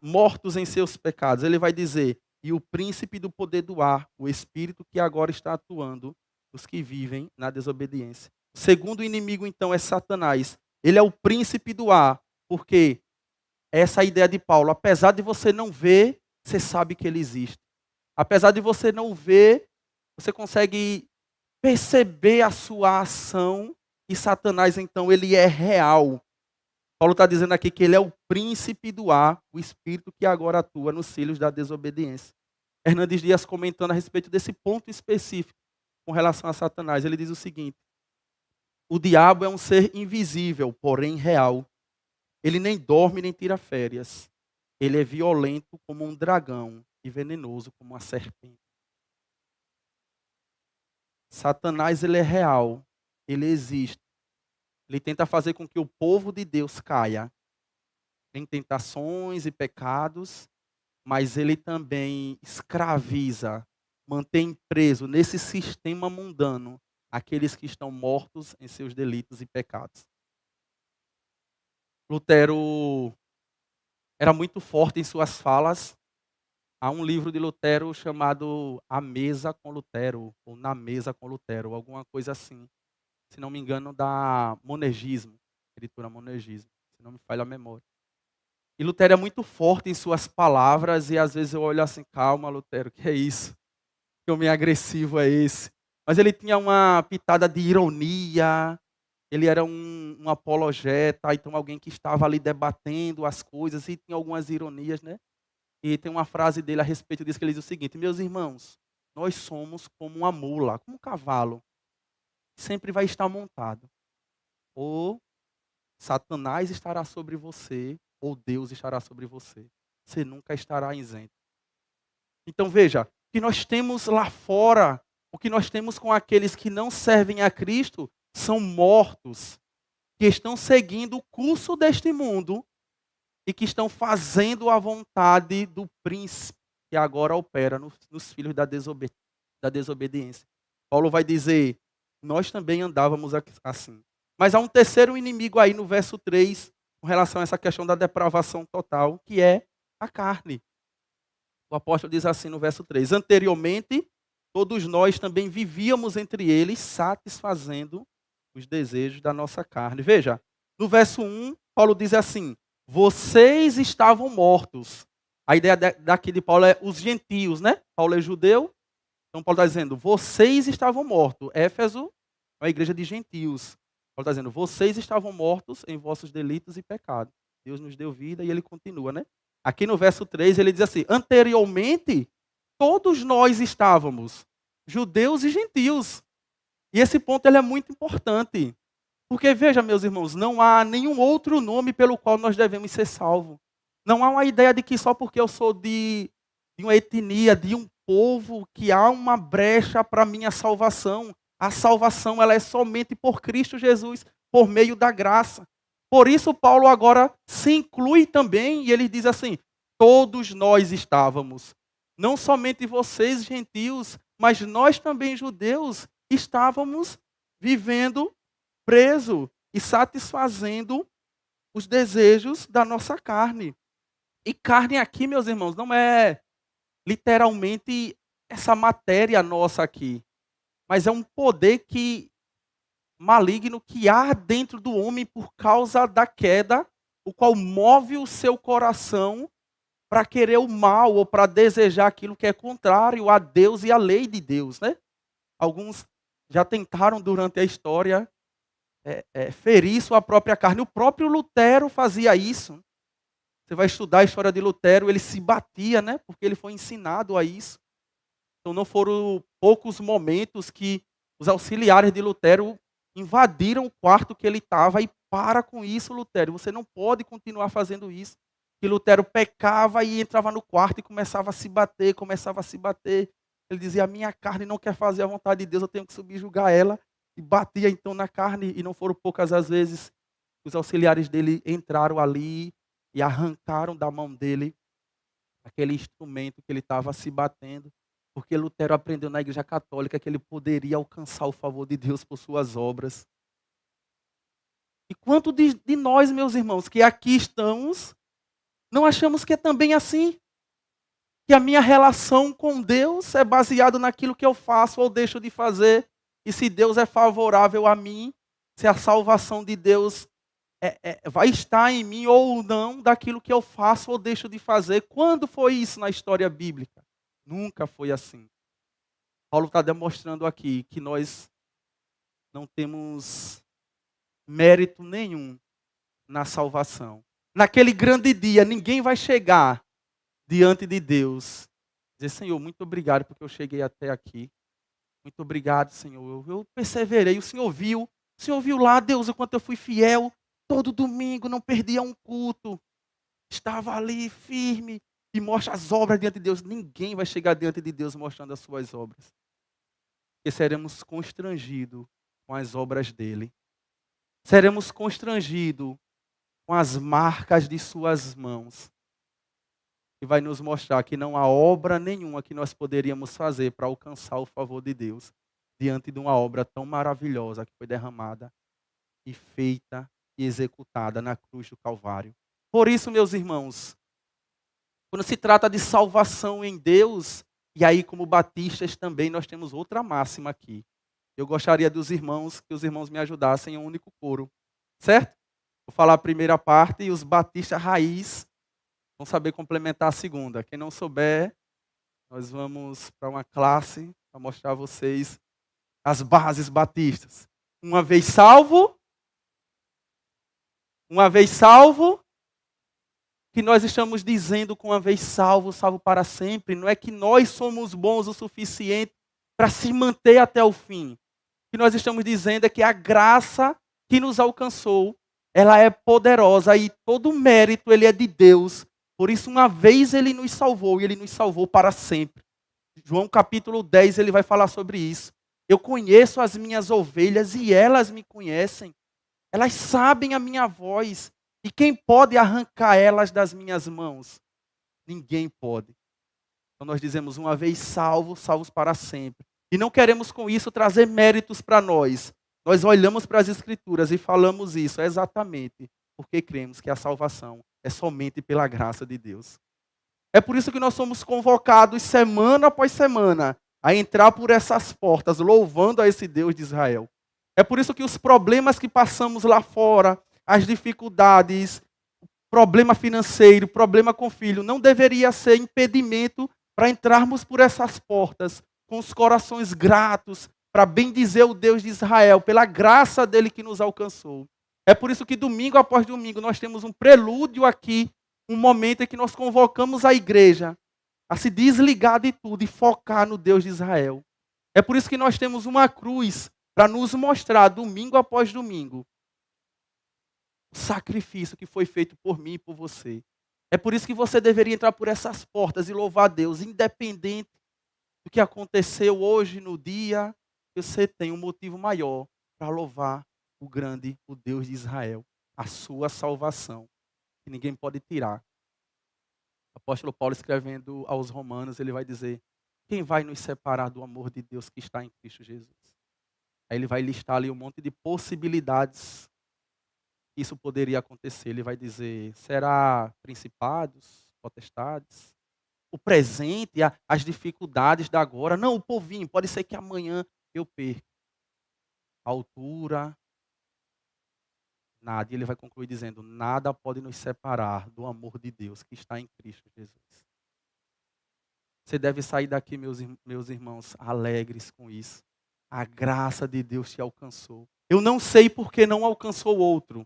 A: mortos em seus pecados. Ele vai dizer, e o príncipe do poder do ar, o espírito que agora está atuando nos que vivem na desobediência. O segundo inimigo, então, é Satanás. Ele é o príncipe do ar, porque essa é a ideia de Paulo. Apesar de você não ver, você sabe que ele existe. Apesar de você não ver, você consegue perceber a sua ação, e Satanás, então, ele é real. Paulo está dizendo aqui que ele é o príncipe do ar, o espírito que agora atua nos filhos da desobediência. Hernandes Dias, comentando a respeito desse ponto específico com relação a Satanás, ele diz o seguinte: o diabo é um ser invisível, porém real. Ele nem dorme nem tira férias. Ele é violento como um dragão e venenoso como uma serpente. Satanás, ele é real, ele existe. Ele tenta fazer com que o povo de Deus caia em tentações e pecados, mas ele também escraviza, mantém preso nesse sistema mundano aqueles que estão mortos em seus delitos e pecados. Lutero era muito forte em suas falas. Há um livro de Lutero chamado A Mesa com Lutero, ou Na Mesa com Lutero, alguma coisa assim. Se não me engano, da Monergismo, editora Monergismo, se não me falha a memória. E Lutero é muito forte em suas palavras, e às vezes eu olho assim, calma, Lutero, que é isso? Que homem agressivo é esse? Mas ele tinha uma pitada de ironia, ele era um apologeta, então alguém que estava ali debatendo as coisas, e tinha algumas ironias, né? E tem uma frase dele a respeito disso, que ele diz o seguinte: meus irmãos, nós somos como uma mula, como um cavalo, sempre vai estar montado. Ou Satanás estará sobre você, ou Deus estará sobre você. Você nunca estará isento. Então veja, o que nós temos lá fora, o que nós temos com aqueles que não servem a Cristo, são mortos, que estão seguindo o curso deste mundo e que estão fazendo a vontade do príncipe que agora opera nos filhos da desobediência. Paulo vai dizer, nós também andávamos assim. Mas há um terceiro inimigo aí no verso 3, com relação a essa questão da depravação total, que é a carne. O apóstolo diz assim no verso 3: anteriormente, todos nós também vivíamos entre eles, satisfazendo os desejos da nossa carne. Veja, no verso 1, Paulo diz assim: vocês estavam mortos. A ideia daqui de Paulo é os gentios, né? Paulo é judeu, então Paulo está dizendo: vocês estavam mortos. Éfeso é uma igreja de gentios. Paulo está dizendo: vocês estavam mortos em vossos delitos e pecados. Deus nos deu vida e ele continua, né? Aqui no verso 3 ele diz assim: anteriormente, todos nós estávamos, judeus e gentios. E esse ponto ele é muito importante. Porque veja, meus irmãos, não há nenhum outro nome pelo qual nós devemos ser salvos. Não há uma ideia de que só porque eu sou de uma etnia, de um povo, que há uma brecha para a minha salvação. A salvação ela é somente por Cristo Jesus, por meio da graça. Por isso Paulo agora se inclui também e ele diz assim: todos nós estávamos, não somente vocês gentios, mas nós também judeus estávamos vivendo preso e satisfazendo os desejos da nossa carne. E carne aqui, meus irmãos, não é literalmente essa matéria nossa aqui, mas é um poder maligno que há dentro do homem por causa da queda, o qual move o seu coração para querer o mal ou para desejar aquilo que é contrário a Deus e à lei de Deus, né? Alguns já tentaram durante a história ferir sua própria carne. O próprio Lutero fazia isso. Você vai estudar a história de Lutero, ele se batia, né? Porque ele foi ensinado a isso. Então não foram poucos momentos que os auxiliares de Lutero invadiram o quarto que ele estava e para com isso, Lutero. Você não pode continuar fazendo isso. Que Lutero pecava e entrava no quarto e começava a se bater, começava a se bater. Ele dizia: a minha carne não quer fazer a vontade de Deus, eu tenho que subjugar ela. E batia então na carne, e não foram poucas as vezes que os auxiliares dele entraram ali e arrancaram da mão dele aquele instrumento que ele estava se batendo, porque Lutero aprendeu na Igreja Católica que ele poderia alcançar o favor de Deus por suas obras. E quanto de nós, meus irmãos, que aqui estamos, não achamos que é também assim? Que a minha relação com Deus é baseada naquilo que eu faço ou deixo de fazer, e se Deus é favorável a mim, se a salvação de Deus vai estar em mim ou não daquilo que eu faço ou deixo de fazer. Quando foi isso na história bíblica? Nunca foi assim. Paulo está demonstrando aqui que nós não temos mérito nenhum na salvação. Naquele grande dia, ninguém vai chegar diante de Deus e dizer: Senhor, muito obrigado porque eu cheguei até aqui. Muito obrigado, Senhor. Eu perseverei. O Senhor viu lá, Deus, o quanto eu fui fiel. Todo domingo, não perdia um culto. Estava ali firme e mostra as obras diante de Deus. Ninguém vai chegar diante de Deus mostrando as suas obras. Porque seremos constrangidos com as obras dele. Seremos constrangidos com as marcas de suas mãos. E vai nos mostrar que não há obra nenhuma que nós poderíamos fazer para alcançar o favor de Deus diante de uma obra tão maravilhosa que foi derramada e feita e executada na cruz do Calvário. Por isso, meus irmãos, quando se trata de salvação em Deus, e aí como batistas também nós temos outra máxima aqui. Eu gostaria que os irmãos me ajudassem em um único coro, certo? Vou falar a primeira parte e os batistas raiz vão saber complementar a segunda. Quem não souber, nós vamos para uma classe para mostrar a vocês as bases batistas. Uma vez salvo, que nós estamos dizendo com uma vez salvo, salvo para sempre. Não é que nós somos bons o suficiente para se manter até o fim. O que nós estamos dizendo é que a graça que nos alcançou, ela é poderosa e todo o mérito ele é de Deus. Por isso, uma vez ele nos salvou e ele nos salvou para sempre. João capítulo 10, ele vai falar sobre isso. Eu conheço as minhas ovelhas e elas me conhecem. Elas sabem a minha voz. E quem pode arrancar elas das minhas mãos? Ninguém pode. Então nós dizemos: uma vez salvos, salvos para sempre. E não queremos com isso trazer méritos para nós. Nós olhamos para as Escrituras e falamos isso exatamente porque cremos que a salvação é somente pela graça de Deus. É por isso que nós somos convocados semana após semana a entrar por essas portas, louvando a esse Deus de Israel. É por isso que os problemas que passamos lá fora, as dificuldades, problema financeiro, problema com filho, não deveria ser impedimento para entrarmos por essas portas com os corações gratos, para bendizer o Deus de Israel, pela graça dele que nos alcançou. É por isso que domingo após domingo nós temos um prelúdio aqui, um momento em que nós convocamos a igreja a se desligar de tudo e focar no Deus de Israel. É por isso que nós temos uma cruz para nos mostrar domingo após domingo o sacrifício que foi feito por mim e por você. É por isso que você deveria entrar por essas portas e louvar a Deus, independente do que aconteceu hoje no dia, você tem um motivo maior para louvar o grande, o Deus de Israel, a sua salvação, que ninguém pode tirar. O apóstolo Paulo, escrevendo aos Romanos, ele vai dizer: quem vai nos separar do amor de Deus que está em Cristo Jesus? Aí ele vai listar ali um monte de possibilidades que isso poderia acontecer. Ele vai dizer: será principados, potestades? O presente, as dificuldades da agora. Não, o povinho, pode ser que amanhã eu perca. A altura, nada. E ele vai concluir dizendo: nada pode nos separar do amor de Deus que está em Cristo Jesus. Você deve sair daqui, meus irmãos, alegres com isso. A graça de Deus te alcançou. Eu não sei por que não alcançou outro.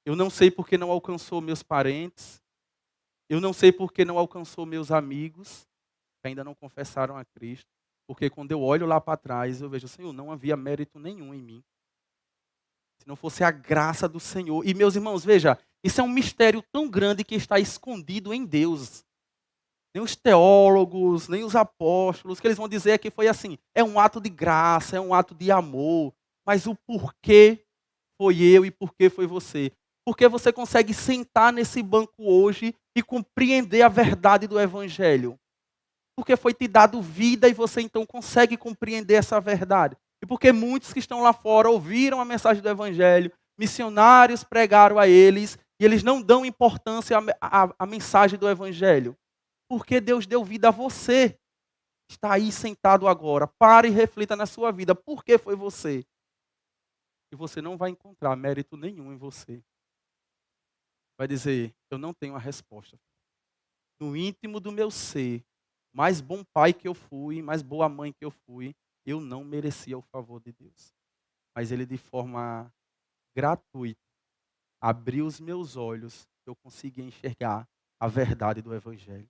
A: Eu não sei por que não alcançou meus parentes. Eu não sei por que não alcançou meus amigos, que ainda não confessaram a Cristo. Porque quando eu olho lá para trás, eu vejo, Senhor, não havia mérito nenhum em mim. Se não fosse a graça do Senhor. E meus irmãos, veja, isso é um mistério tão grande que está escondido em Deus. Nem os teólogos, nem os apóstolos, que eles vão dizer que foi assim, é um ato de graça, é um ato de amor. Mas o porquê foi eu e porquê foi você? Porque você consegue sentar nesse banco hoje e compreender a verdade do Evangelho. Porque foi te dado vida e você então consegue compreender essa verdade. E porque muitos que estão lá fora ouviram a mensagem do Evangelho, missionários pregaram a eles, e eles não dão importância à mensagem do Evangelho. Porque Deus deu vida a você. Está aí sentado agora. Pare e reflita na sua vida. Por que foi você? E você não vai encontrar mérito nenhum em você. Vai dizer, eu não tenho a resposta. No íntimo do meu ser, mais bom pai que eu fui, mais boa mãe que eu fui, eu não merecia o favor de Deus. Mas Ele, de forma gratuita, abriu os meus olhos, eu consegui enxergar a verdade do Evangelho.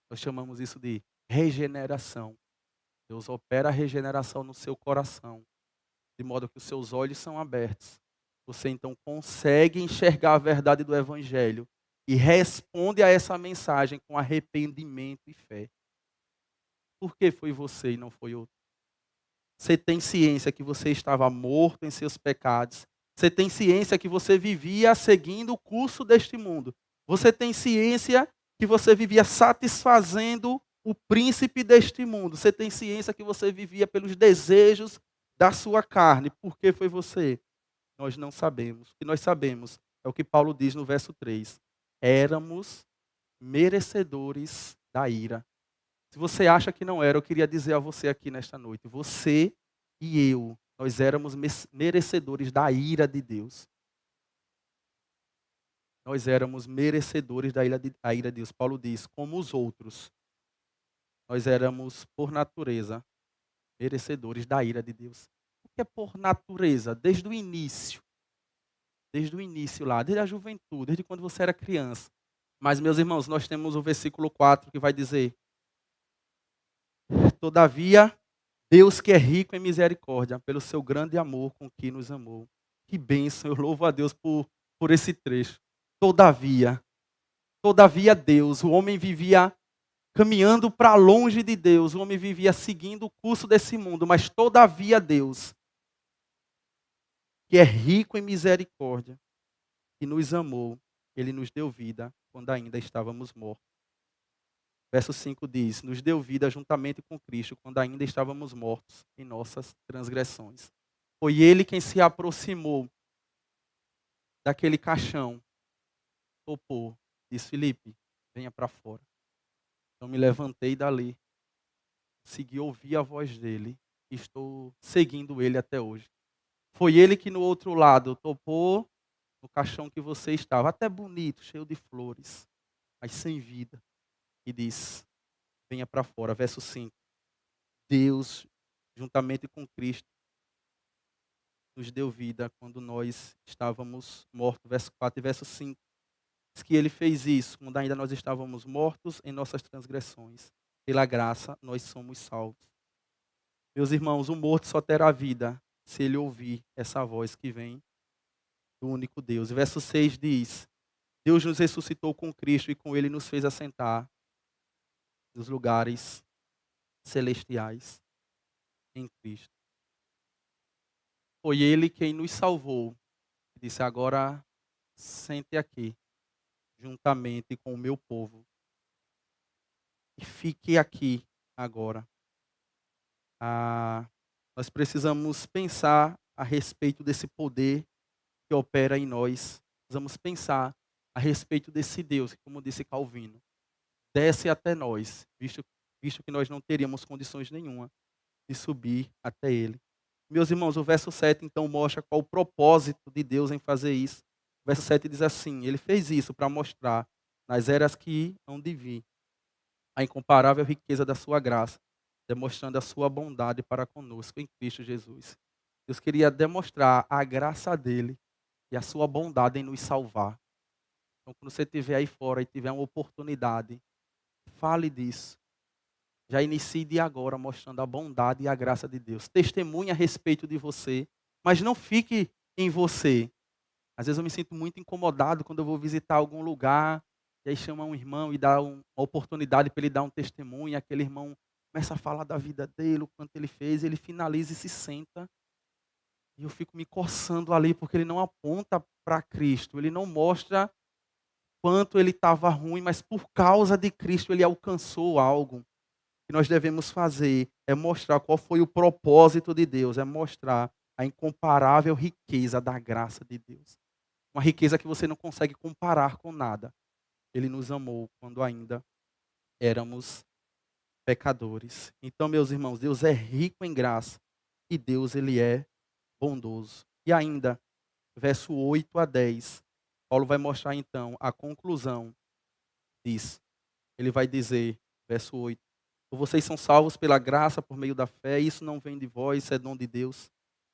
A: Nós chamamos isso de regeneração. Deus opera a regeneração no seu coração, de modo que os seus olhos são abertos. Você então consegue enxergar a verdade do Evangelho e responde a essa mensagem com arrependimento e fé. Por que foi você e não foi outro? Você tem ciência que você estava morto em seus pecados. Você tem ciência que você vivia seguindo o curso deste mundo. Você tem ciência que você vivia satisfazendo o príncipe deste mundo. Você tem ciência que você vivia pelos desejos da sua carne. Por que foi você? Nós não sabemos. O que nós sabemos é o que Paulo diz no verso 3. Éramos merecedores da ira. Se você acha que não era, eu queria dizer a você aqui nesta noite, você e eu, nós éramos merecedores da ira de Deus. Nós éramos merecedores da ira de Deus. Paulo diz, como os outros, nós éramos, por natureza, merecedores da ira de Deus. O que é por natureza? Desde o início. Desde o início lá, desde a juventude, desde quando você era criança. Mas, meus irmãos, nós temos o versículo 4 que vai dizer: todavia, Deus que é rico em misericórdia, pelo seu grande amor com que nos amou. Que bênção, eu louvo a Deus por esse trecho. Todavia, Deus, o homem vivia caminhando para longe de Deus, o homem vivia seguindo o curso desse mundo, mas todavia Deus, que é rico em misericórdia, que nos amou, Ele nos deu vida quando ainda estávamos mortos. Verso 5 diz, nos deu vida juntamente com Cristo, quando ainda estávamos mortos em nossas transgressões. Foi ele quem se aproximou daquele caixão, topou, disse: Felipe, venha para fora. Então me levantei dali, segui ouvir a voz dele, e estou seguindo ele até hoje. Foi ele que no outro lado topou no caixão que você estava, até bonito, cheio de flores, mas sem vida, e disse: venha para fora. Verso 5. Deus, juntamente com Cristo, nos deu vida quando nós estávamos mortos. Verso 4 e verso 5. Diz que ele fez isso quando ainda nós estávamos mortos em nossas transgressões. Pela graça, nós somos salvos. Meus irmãos, o morto só terá vida se ele ouvir essa voz que vem do único Deus. Verso 6 diz: Deus nos ressuscitou com Cristo e com ele nos fez assentar nos lugares celestiais em Cristo. Foi ele quem nos salvou. Disse: agora sente aqui, juntamente com o meu povo, e fique aqui agora. Nós precisamos pensar a respeito desse poder que opera em nós. Precisamos pensar a respeito desse Deus, que, como disse Calvino, desce até nós, visto que nós não teríamos condições nenhuma de subir até ele. Meus irmãos, o verso 7 então mostra qual o propósito de Deus em fazer isso. O verso 7 diz assim: ele fez isso para mostrar nas eras que hão de vir a incomparável riqueza da sua graça, demonstrando a sua bondade para conosco em Cristo Jesus. Deus queria demonstrar a graça dele e a sua bondade em nos salvar. Então, quando você estiver aí fora e tiver uma oportunidade, fale disso. Já inicie de agora mostrando a bondade e a graça de Deus. Testemunhe a respeito de você, mas não fique em você. Às vezes eu me sinto muito incomodado quando eu vou visitar algum lugar, e aí chama um irmão e dá uma oportunidade para ele dar um testemunho, e aquele irmão começa a falar da vida dele, o quanto ele fez, ele finaliza e se senta. E eu fico me coçando ali, porque ele não aponta para Cristo, ele não mostra quanto ele estava ruim, mas por causa de Cristo ele alcançou algo. O que nós devemos fazer é mostrar qual foi o propósito de Deus, é mostrar a incomparável riqueza da graça de Deus. Uma riqueza que você não consegue comparar com nada. Ele nos amou quando ainda éramos pecadores. Então, meus irmãos, Deus é rico em graça e Deus ele é bondoso. E ainda, verso 8 a 10, Paulo vai mostrar então a conclusão disso. Ele vai dizer, verso 8, vocês são salvos pela graça por meio da fé, isso não vem de vós, isso é dom de Deus.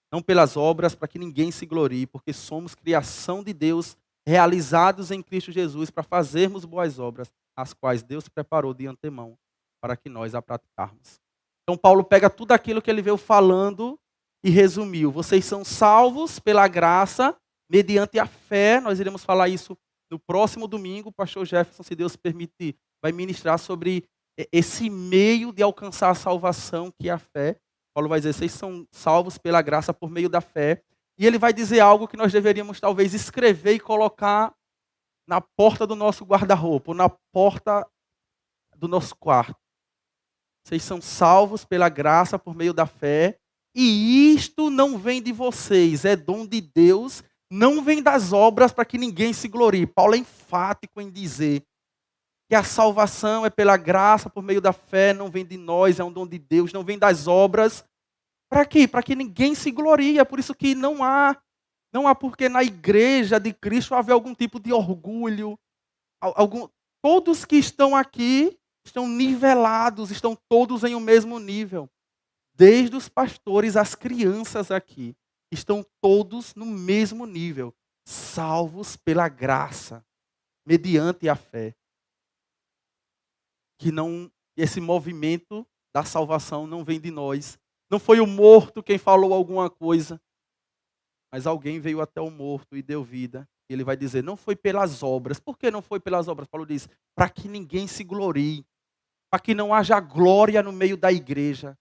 A: Não pelas obras, para que ninguém se glorie, porque somos criação de Deus, realizados em Cristo Jesus, para fazermos boas obras, as quais Deus preparou de antemão, para que nós a praticarmos. Então Paulo pega tudo aquilo que ele veio falando e resumiu. Vocês são salvos pela graça, mediante a fé. Nós iremos falar isso no próximo domingo. O pastor Jefferson, se Deus permitir, vai ministrar sobre esse meio de alcançar a salvação, que é a fé. Paulo vai dizer, vocês são salvos pela graça por meio da fé. E ele vai dizer algo que nós deveríamos talvez escrever e colocar na porta do nosso guarda-roupa, na porta do nosso quarto. Vocês são salvos pela graça por meio da fé. E isto não vem de vocês, é dom de Deus, não vem das obras para que ninguém se glorie. Paulo é enfático em dizer que a salvação é pela graça, por meio da fé, não vem de nós, é um dom de Deus, não vem das obras. Para quê? Para que ninguém se glorie. É por isso que não há porque na igreja de Cristo haver algum tipo de orgulho. Todos que estão aqui estão nivelados, estão todos em um mesmo nível. Desde os pastores às crianças aqui, estão todos no mesmo nível, salvos pela graça, mediante a fé. Que não, esse movimento da salvação não vem de nós. Não foi o morto quem falou alguma coisa, mas alguém veio até o morto e deu vida. E ele vai dizer, não foi pelas obras. Por que não foi pelas obras? Paulo diz, para que ninguém se glorie, para que não haja glória no meio da igreja,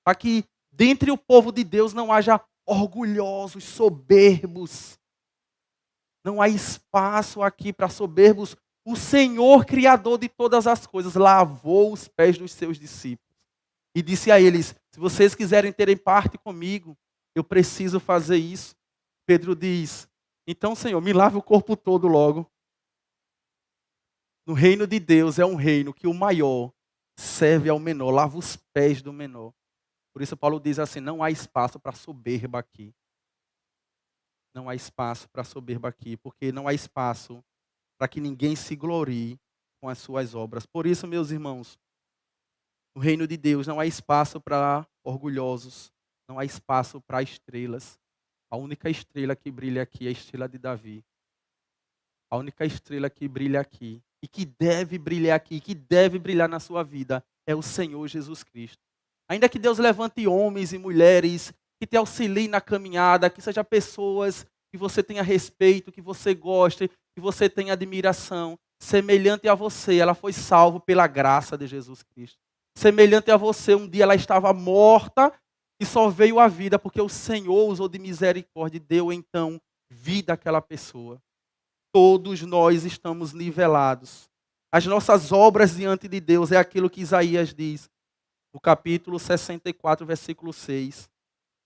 A: para que dentre o povo de Deus não haja orgulhosos, soberbos. Não há espaço aqui para soberbos. O Senhor, Criador de todas as coisas, lavou os pés dos seus discípulos. E disse a eles, se vocês quiserem terem parte comigo, Eu preciso fazer isso. Pedro diz: então, Senhor, me lave o corpo todo logo. No reino de Deus é um reino que o maior serve ao menor, lava os pés do menor. Por isso Paulo diz assim: não há espaço para soberba aqui. Não há espaço para soberba aqui, porque não há espaço para que ninguém se glorie com as suas obras. Por isso, meus irmãos, no reino de Deus não há espaço para orgulhosos, não há espaço para estrelas. A única estrela que brilha aqui é a estrela de Davi. A única estrela que brilha aqui, e que deve brilhar aqui, que deve brilhar na sua vida, é o Senhor Jesus Cristo. Ainda que Deus levante homens e mulheres que te auxiliem na caminhada, que sejam pessoas que você tenha respeito, que você goste, que você tenha admiração, semelhante a você, ela foi salva pela graça de Jesus Cristo. Semelhante a você, um dia ela estava morta e só veio à vida porque o Senhor usou de misericórdia e deu então vida àquela pessoa. Todos nós estamos nivelados. As nossas obras diante de Deus é aquilo que Isaías diz, no capítulo 64, versículo 6.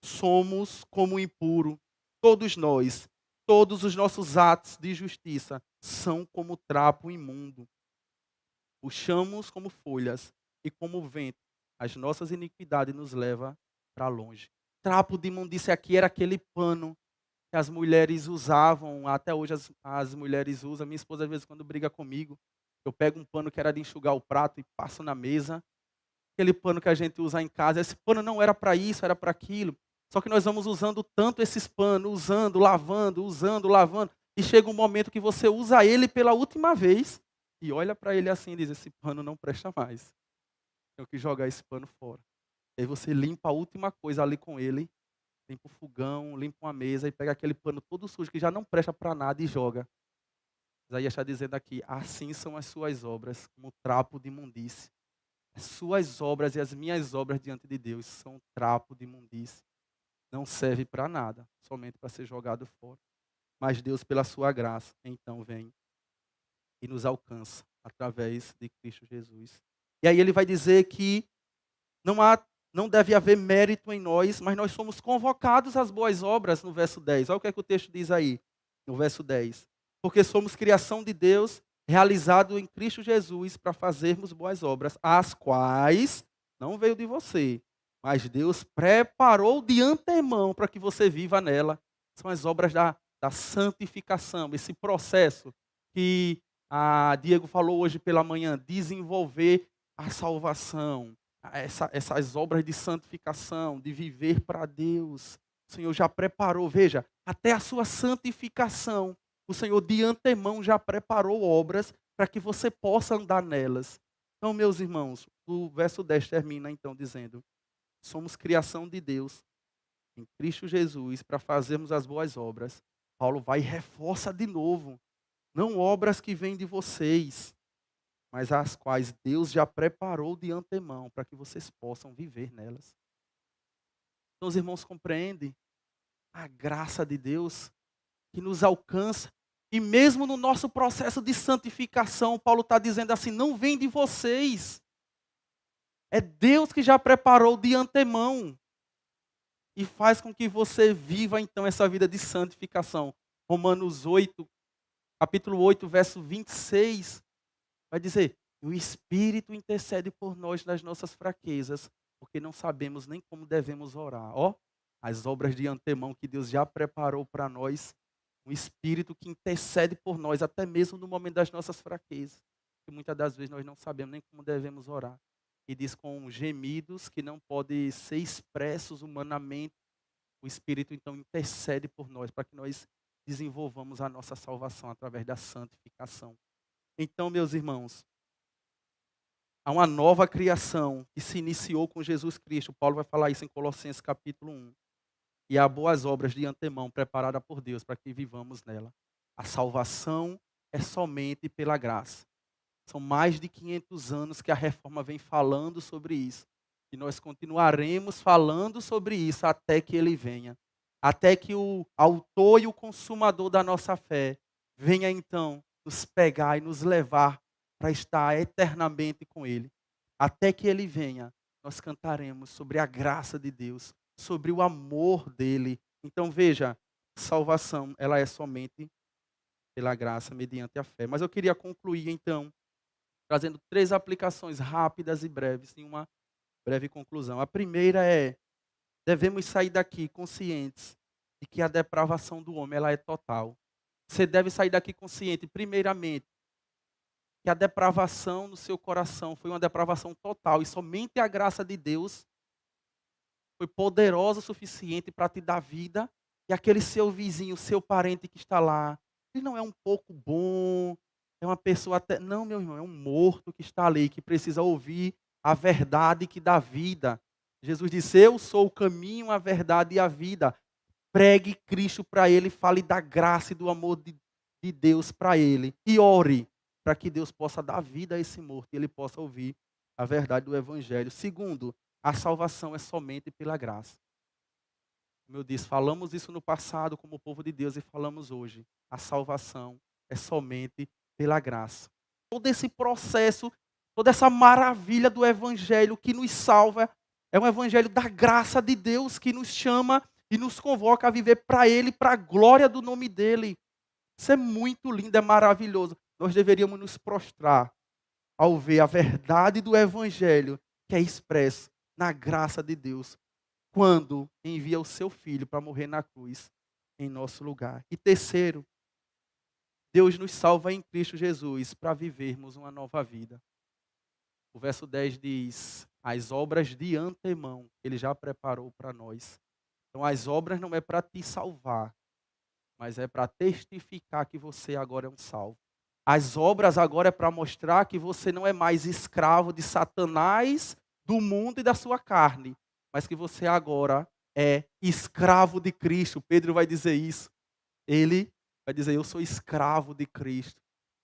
A: Somos como impuro, todos nós, todos os nossos atos de justiça são como trapo imundo. Puxamos como folhas e como vento, as nossas iniquidades nos leva para longe. Trapo de imundícia aqui era aquele pano que as mulheres usavam, até hoje as mulheres usam. Minha esposa, às vezes, quando briga comigo, eu pego um pano que era de enxugar o prato e passo na mesa. Aquele pano que a gente usa em casa, esse pano não era para isso, era para aquilo. Só que nós vamos usando tanto esses panos, usando, lavando, e chega um momento que você usa ele pela última vez e olha para ele assim e diz: esse pano não presta mais. Tenho que jogar esse pano fora. Aí você limpa a última coisa ali com ele, limpa o fogão, limpa uma mesa e pega aquele pano todo sujo que já não presta para nada e joga. Isaías está dizendo aqui: assim são as suas obras, como trapo de imundície. As suas obras e as minhas obras diante de Deus são trapo de imundície. Não serve para nada, somente para ser jogado fora. Mas Deus, pela sua graça, então vem e nos alcança através de Cristo Jesus. E aí ele vai dizer que não deve haver mérito em nós, mas nós somos convocados às boas obras, no verso 10. Olha o que é que o texto diz aí, no verso 10. Porque somos criação de Deus, realizado em Cristo Jesus, para fazermos boas obras, as quais não veio de você, mas Deus preparou de antemão para que você viva nela. São as obras da santificação, esse processo que a Diego falou hoje pela manhã, desenvolver a salvação, essas obras de santificação, de viver para Deus. O Senhor já preparou, veja, até a sua santificação. O Senhor de antemão já preparou obras para que você possa andar nelas. Então, meus irmãos, o verso 10 termina então dizendo: somos criação de Deus em Cristo Jesus para fazermos as boas obras. Paulo vai e reforça de novo. Não obras que vêm de vocês, mas as quais Deus já preparou de antemão para que vocês possam viver nelas. Então, os irmãos compreendem a graça de Deus que nos alcança. E mesmo no nosso processo de santificação, Paulo está dizendo assim: não vem de vocês. É Deus que já preparou de antemão. E faz com que você viva então essa vida de santificação. Romanos 8, capítulo 8, verso 26. Vai dizer: o Espírito intercede por nós nas nossas fraquezas, porque não sabemos nem como devemos orar. Ó, as obras de antemão que Deus já preparou para nós, um Espírito que intercede por nós, até mesmo no momento das nossas fraquezas, que muitas das vezes nós não sabemos nem como devemos orar. E diz com gemidos que não podem ser expressos humanamente, o Espírito então intercede por nós, para que nós desenvolvamos a nossa salvação através da santificação. Então, meus irmãos, há uma nova criação que se iniciou com Jesus Cristo. Paulo vai falar isso em Colossenses capítulo 1. E há boas obras de antemão preparadas por Deus para que vivamos nela. A salvação é somente pela graça. São mais de 500 anos que a reforma vem falando sobre isso. E nós continuaremos falando sobre isso até que ele venha. Até que o autor e o consumador da nossa fé venha então nos pegar e nos levar para estar eternamente com ele. Até que ele venha, nós cantaremos sobre a graça de Deus, sobre o amor dele. Então veja, salvação, ela é somente pela graça, mediante a fé. Mas eu queria concluir então, trazendo 3 aplicações rápidas e breves, em uma breve conclusão. A primeira é: devemos sair daqui conscientes de que a depravação do homem ela é total. Você deve sair daqui consciente, primeiramente, que a depravação no seu coração foi uma depravação total e somente a graça de Deus foi poderosa o suficiente para te dar vida. E aquele seu vizinho, seu parente que está lá, ele não é um pouco bom, é uma pessoa até. Não, meu irmão, é um morto que está ali, que precisa ouvir a verdade que dá vida. Jesus disse: Eu sou o caminho, a verdade e a vida. Pregue Cristo para ele, fale da graça e do amor de Deus para ele. E ore para que Deus possa dar vida a esse morto e ele possa ouvir a verdade do Evangelho. Segundo, a salvação é somente pela graça. Como eu disse, falamos isso no passado como povo de Deus e falamos hoje. A salvação é somente pela graça. Todo esse processo, toda essa maravilha do Evangelho que nos salva, é um Evangelho da graça de Deus que nos chama e nos convoca a viver para Ele, para a glória do nome dEle. Isso é muito lindo, é maravilhoso. Nós deveríamos nos prostrar ao ver a verdade do Evangelho que é expresso na graça de Deus, quando envia o seu Filho para morrer na cruz em nosso lugar. E terceiro, Deus nos salva em Cristo Jesus para vivermos uma nova vida. O verso 10 diz: as obras de antemão Ele já preparou para nós. Então as obras não é para te salvar, mas é para testificar que você agora é um salvo. As obras agora é para mostrar que você não é mais escravo de Satanás, do mundo e da sua carne, mas que você agora é escravo de Cristo. Pedro vai dizer isso. Ele vai dizer: eu sou escravo de Cristo.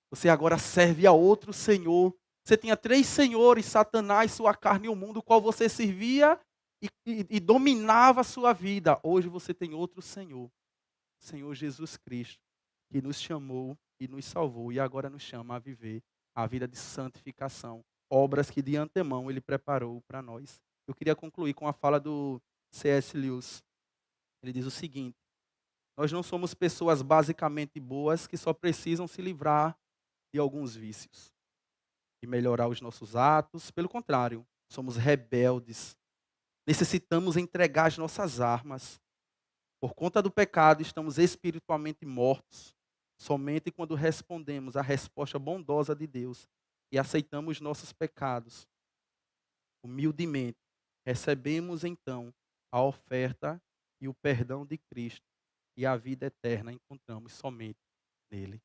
A: Você agora serve a outro senhor. Você tinha 3 senhores: Satanás, sua carne e o mundo, o qual você servia e dominava a sua vida. Hoje você tem outro Senhor, Senhor Jesus Cristo, que nos chamou e nos salvou e agora nos chama a viver a vida de santificação, obras que de antemão Ele preparou para nós. Eu queria concluir com a fala do C.S. Lewis. Ele diz o seguinte: nós não somos pessoas basicamente boas que só precisam se livrar de alguns vícios e melhorar os nossos atos. Pelo contrário, somos rebeldes. Necessitamos entregar as nossas armas. Por conta do pecado, estamos espiritualmente mortos. Somente quando respondemos à resposta bondosa de Deus e aceitamos nossos pecados humildemente, recebemos então a oferta e o perdão de Cristo e a vida eterna encontramos somente nele.